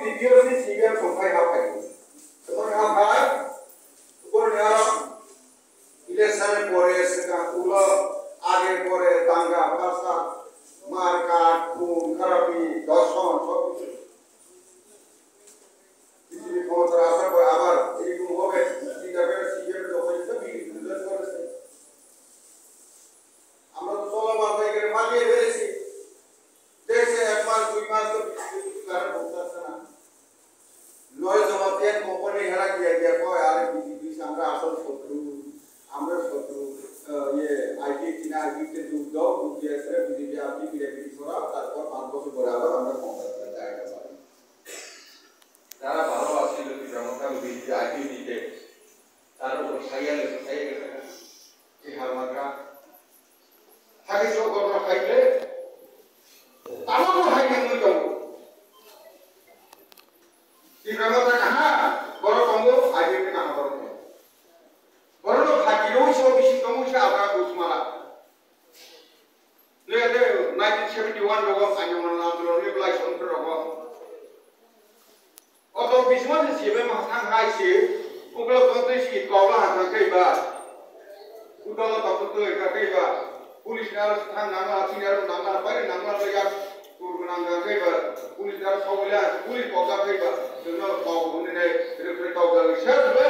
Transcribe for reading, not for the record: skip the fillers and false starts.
DPOC CBM sampai apa itu? Sampai apa? Pokoknya election pore sekarang ulah आगे परे दांगा फसाद मारकाट खून खराबी दर्शन सब কিছু পৃথিবী ক্ষমতার আসার পর আবার এরকম হবে সিগারেট সিগারেট দোকানে তো বিক্রি করেছে আমরা তো চলমান হয়ে গেলে পালিয়ে ফেলেছি দেশে এক মাস দুই মাস তো কারণ বলতেছে না নয় জমাতে কোম্পানি হেরা গিয়ে কয় আরে বিজেপি আমরা আসল শত্রু আমরা শত্রু ये आईटी किना आईटी से दूर जाओ दूर जैसे बिजली आपकी बिजली छोड़ा तारपर 5 বছর বরাবর আমরা কন্ট্রাক্ট করে জায়গা পাই যারা ভালো আছে যদি জনতা বিজলি আইটি দিতে তার উপর ছাইয়ালে ছাইয়ালে এই হারমাকা থাকে সব করোনা খাইলে আমাকে হাই কেন যাও এই ব্যাপারটা কাহা বড় কম আইটি কে কাহা বড় বড় থাকিলেও সব বেশি কম হইছে আমরা বুঝমালা লেদে 1971 রকম আন্দোলন আন্দোলন রেগুলেশন রকম অত বিসমান সেবে মাথাং হাইছে ওগুলো তন্ত্রে সি কওলা হাতাং কইবা উদল তত্ত্ব এটা কইবা পুলিশ আর স্থান নামা চিনার নামা পারে নামা লইয়া পুরনাঙ্গা কইবা পুলিশ আর সবলা পুলিশ পগা কইবা জন্য কও বনে রে রে কওলা শেষ হবে